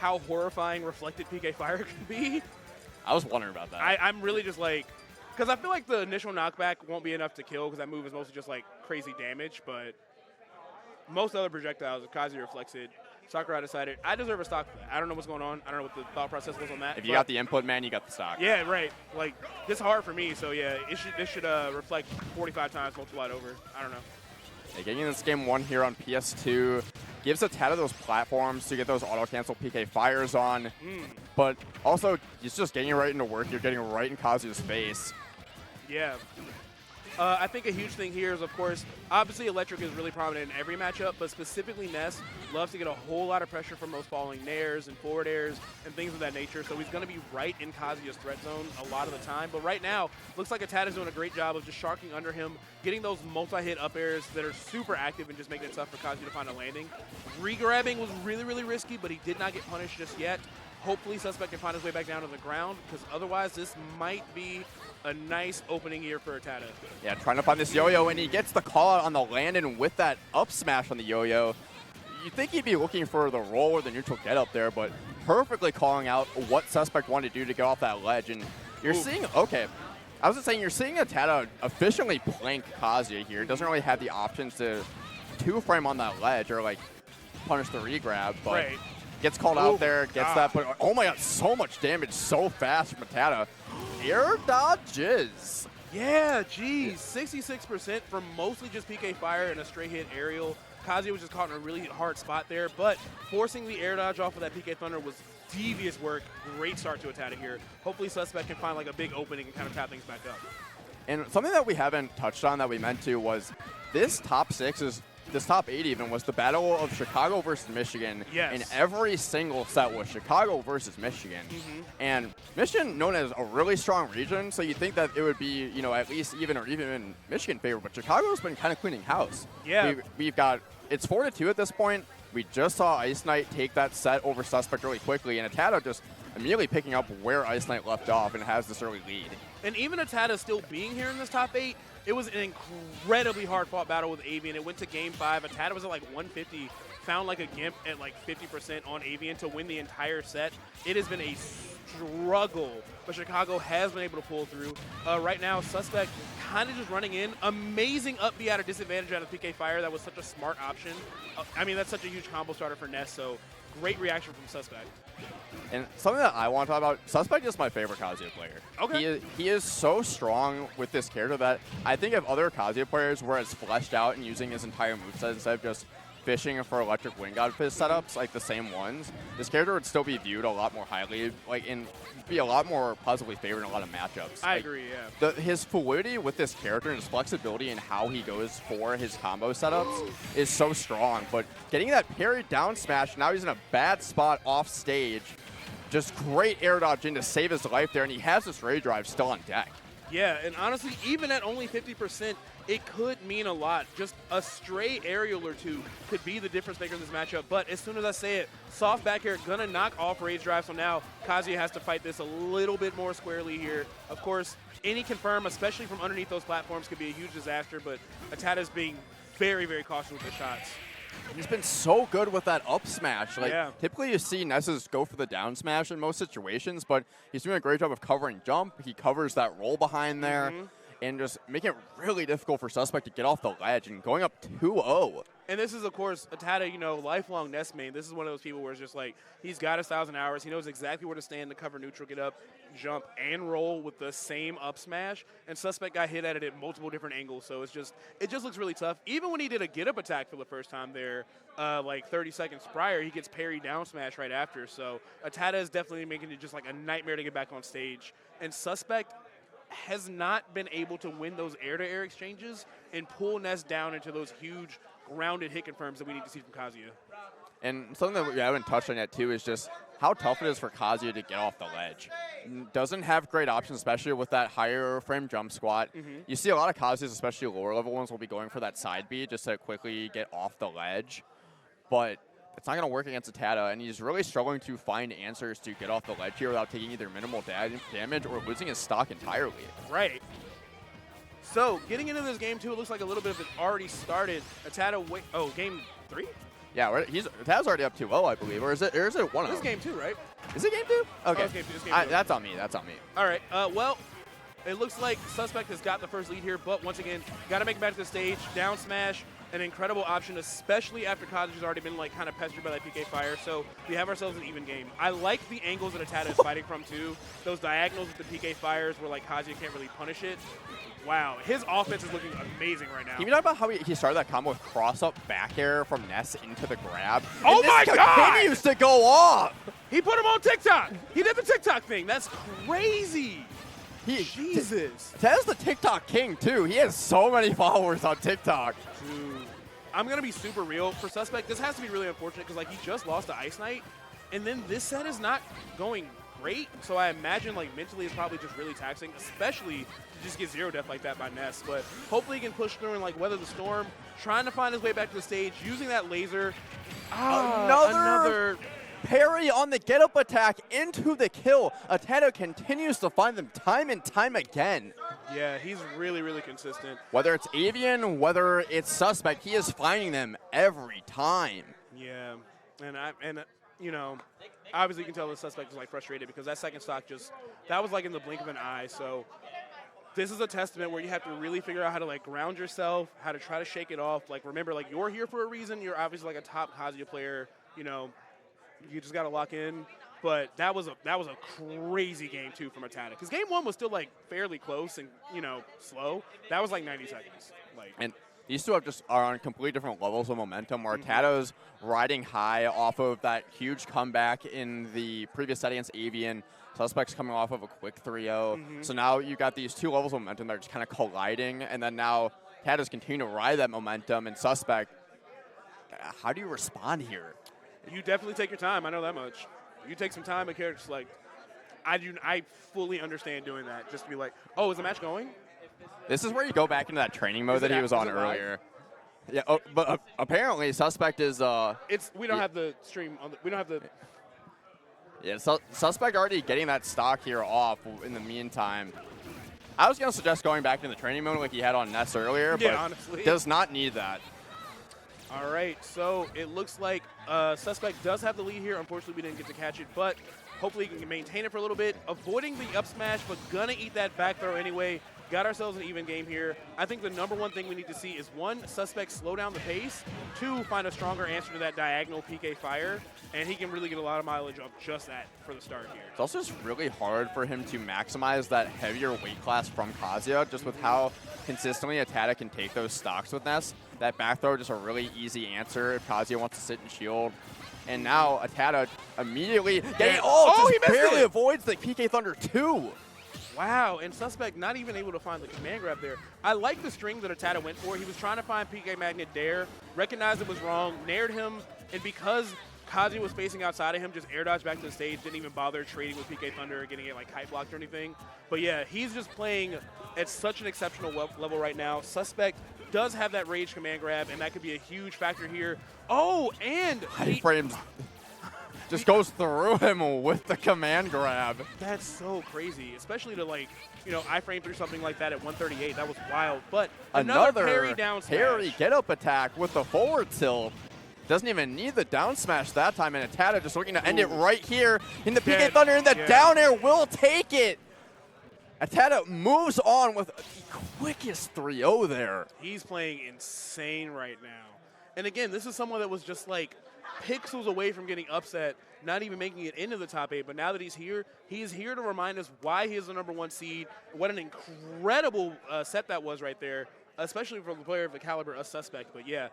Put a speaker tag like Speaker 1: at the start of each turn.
Speaker 1: how horrifying reflected PK Fire can be.
Speaker 2: I was wondering about that.
Speaker 1: I'm really just like, because I feel like the initial knockback won't be enough to kill because that move is mostly just like crazy damage, but most other projectiles, Kazuya reflects it. Sakurai decided, I deserve a stock for that. I don't know what's going on. I don't know what the thought process was on that.
Speaker 2: If you got the input, man, you got the stock.
Speaker 1: Yeah, right. Like, this is hard for me, so yeah, this should reflect 45 times multiplied over. I don't know.
Speaker 2: Yeah, getting in this game 1 here on PS2 gives ATATA those platforms to get those auto-cancel PK Fires on, but also it's just getting right into work. You're getting right in Kazuya's face.
Speaker 1: Yeah. I think a huge thing here is, of course, obviously Electric is really prominent in every matchup, but specifically Ness loves to get a whole lot of pressure from those falling nairs and forward airs and things of that nature, so he's going to be right in Kazuya's threat zone a lot of the time. But right now, looks like ATATA's doing a great job of just sharking under him, getting those multi-hit up airs that are super active and just making it tough for Kazuya to find a landing. Re-grabbing was really, really risky, but he did not get punished just yet. Hopefully Suspect can find his way back down to the ground, because otherwise this might be a nice opening year for ATATA.
Speaker 2: Yeah, trying to find this yo-yo, and he gets the call out on the landing with that up smash on the yo-yo. You'd think he'd be looking for the roll or the neutral get up there, but perfectly calling out what Suspect wanted to do to get off that ledge. And you're seeing, okay, I was just saying, you're seeing ATATA efficiently plank Kazuya here. Doesn't really have the options to two-frame on that ledge or like punish the re-grab, but gets called out there, gets that, but oh my god, so much damage so fast from ATATA. Air dodges.
Speaker 1: Yeah, geez, 66% from mostly just PK Fire and a straight hit aerial. Kazuya was just caught in a really hard spot there, but forcing the air dodge off of that PK Thunder was devious work. Great start to ATATA here. Hopefully Suspect can find like a big opening and kind of tap things back up.
Speaker 2: And something that we haven't touched on that we meant to was this top 6 is, this top 8 even, was the battle of Chicago versus Michigan.
Speaker 1: Yes.
Speaker 2: And every single set was Chicago versus Michigan. And Michigan, known as a really strong region, so you'd think that it would be, you know, at least even or even in Michigan favor, but Chicago's been kind of cleaning house.
Speaker 1: Yeah.
Speaker 2: We've got, it's 4-2 at this point. We just saw Ice Knight take that set over Suspect really quickly, and ATATA just immediately picking up where Ice Knight left off and has this early lead.
Speaker 1: And even ATATA still being here in this top 8, it was an incredibly hard-fought battle with Avian. It went to Game 5. ATATA was at like 150, found like a Gimp at like 50% on Avian to win the entire set. It has been a struggle, but Chicago has been able to pull through. Right now, Suspect kind of just running in. Amazing up B at a disadvantage out of PK Fire. That was such a smart option. I mean, that's such a huge combo starter for Ness, so great reaction from Suspect.
Speaker 2: And something that I want to talk about, Suspect is my favorite Kazuya player.
Speaker 1: Okay.
Speaker 2: He is so strong with this character that I think if other Kazuya players were as fleshed out and using his entire moveset instead of just fishing for Electric Wind God Fist setups, like the same ones, this character would still be viewed a lot more highly, like, and be a lot more positively favored in a lot of matchups.
Speaker 1: I
Speaker 2: like,
Speaker 1: agree, yeah.
Speaker 2: His fluidity with this character and his flexibility and how he goes for his combo setups is so strong, but getting that parry down smash, now he's in a bad spot off stage. Just great air dodge in to save his life there, and he has this Ray Drive still on deck.
Speaker 1: Yeah, and honestly, even at only 50%, it could mean a lot. Just a stray aerial or two could be the difference maker in this matchup. But as soon as I say it, soft back air gonna knock off Rage Drive. So now Kazuya has to fight this a little bit more squarely here. Of course, any confirm, especially from underneath those platforms, could be a huge disaster. But ATATA's being very, very cautious with the shots.
Speaker 2: He's been so good with that up smash. Like, typically you see Nessus go for the down smash in most situations, but he's doing a great job of covering jump. He covers that roll behind there and just making it really difficult for Suspect to get off the ledge and going up 2-0.
Speaker 1: And this is, of course, ATATA, you know, lifelong Ness main. This is one of those people where it's just like, he's got his 1,000 hours. He knows exactly where to stand to cover neutral, get up, jump, and roll with the same up smash. And Suspect got hit at it at multiple different angles. So it's just, it just looks really tough. Even when he did a get-up attack for the first time there, like 30 seconds prior, he gets parry down smash right after. So ATATA is definitely making it just like a nightmare to get back on stage. And Suspect has not been able to win those air-to-air exchanges and pull Ness down into those huge grounded hit confirms that we need to see from Kazuya.
Speaker 2: And something that we haven't touched on yet, too, is just how tough it is for Kazuya to get off the ledge. Doesn't have great options, especially with that higher frame jump squat. You see a lot of Kazuyas, especially lower level ones, will be going for that side B just to quickly get off the ledge. But it's not going to work against ATATA, and he's really struggling to find answers to get off the ledge here without taking either minimal damage or losing his stock entirely.
Speaker 1: Right. So, getting into this game, too, it looks like a little bit of it already started. ATATA, game 3?
Speaker 2: Yeah, Tad's already up 2-0, I believe. Or is it 1-0?
Speaker 1: This is game 2, right?
Speaker 2: Is it game 2? Okay.
Speaker 1: Oh, it's game 2. It's game 2.
Speaker 2: That's on me. That's on me.
Speaker 1: All right. Well, it looks like Suspect has got the first lead here, but once again, got to make it back to the stage. Down smash, an incredible option, especially after Kazuya's already been like kind of pestered by that PK fire. So we have ourselves an even game. I like the angles that ATATA is fighting from too. Those diagonals with the PK fires where like Kazuya can't really punish it. Wow, his offense is looking amazing right now.
Speaker 2: Can you talk about how he started that combo with cross-up back air from Ness into the grab?
Speaker 1: Oh
Speaker 2: and
Speaker 1: my
Speaker 2: this
Speaker 1: God!
Speaker 2: continues to go off!
Speaker 1: He put him on TikTok. He did the TikTok thing. That's crazy. Jesus.
Speaker 2: Ted's the TikTok king, too. He has so many followers on TikTok.
Speaker 1: Dude, I'm going to be super real. For Suspect, this has to be really unfortunate because, like, he just lost to Ice Knight, and then this set is not going great. So I imagine, like, mentally it's probably just really taxing, especially to just get 0 death like that by Ness. But hopefully he can push through and, like, weather the storm, trying to find his way back to the stage, using that laser.
Speaker 2: Another parry on the get-up attack into the kill. ATATA continues to find them time and time again.
Speaker 1: Yeah, he's really, really consistent.
Speaker 2: Whether it's Avian, whether it's Suspect, he is finding them every time.
Speaker 1: Yeah, and you know, obviously you can tell the Suspect is like frustrated because that second stock that was like in the blink of an eye. So this is a testament where you have to really figure out how to like ground yourself, how to try to shake it off. Like remember, like you're here for a reason. You're obviously like a top Kazuya player. You know, you just got to lock in. But that was a crazy game too from ATATA because game 1 was still like fairly close and slow. That was like 90 seconds.
Speaker 2: And these two are on completely different levels of momentum. Where ATATA's riding high off of that huge comeback in the previous set against Avian. Suspect's coming off of a quick 3-0. So now you got these two levels of momentum that are just kind of colliding, and then now ATATA's continuing to ride that momentum. And Suspect, how do you respond here?
Speaker 1: You definitely take your time. I know that much. You take some time, and characters like I fully understand doing that. Just to be like, oh, is the match going?
Speaker 2: This is where you go back into that training mode that he was on earlier. Yeah, but apparently Suspect is.
Speaker 1: We don't have the stream on. We don't have the.
Speaker 2: Yeah, Suspect already getting that stock here off in the meantime. I was going to suggest going back into the training mode like he had on Ness earlier, but
Speaker 1: honestly,
Speaker 2: does not need that.
Speaker 1: All right, so it looks like Suspect does have the lead here. Unfortunately, we didn't get to catch it, but hopefully he can maintain it for a little bit. Avoiding the up smash, but gonna eat that back throw anyway. Got ourselves an even game here. I think the #1 thing we need to see is 1, Suspect slow down the pace, 2, find a stronger answer to that diagonal PK fire, and he can really get a lot of mileage off just that for the start here.
Speaker 2: It's also just really hard for him to maximize that heavier weight class from Kazuya, just with how consistently ATATA can take those stocks with Ness. That back throw just a really easy answer if Kazuya wants to sit and shield. And now ATATA immediately
Speaker 1: he
Speaker 2: barely avoids the PK Thunder 2.
Speaker 1: Wow, and Suspect not even able to find the command grab there. I like the string that ATATA went for. He was trying to find PK Magnet Dare, recognized it was wrong, nared him, and because Kazuya was facing outside of him, just air dodged back to the stage, didn't even bother trading with PK Thunder or getting it like kite blocked or anything. But yeah, he's just playing at such an exceptional level right now. Suspect does have that rage command grab, and that could be a huge factor here. Oh, and
Speaker 2: frames just goes through him with the command grab.
Speaker 1: That's so crazy, especially to iframe through something like that at 138. That was wild. But another parry down smash.
Speaker 2: Parry get-up attack with the forward tilt. Doesn't even need the down smash that time, and ATATA just looking to end it right here in the PK Thunder, and the down air will take it. ATATA moves on with the quickest 3-0 there.
Speaker 1: He's playing insane right now. And again, this is someone that was just like pixels away from getting upset, not even making it into the top 8. But now that he's here to remind us why he is the #1 seed. What an incredible set that was right there, especially for the player of the caliber of Suspect. But yeah,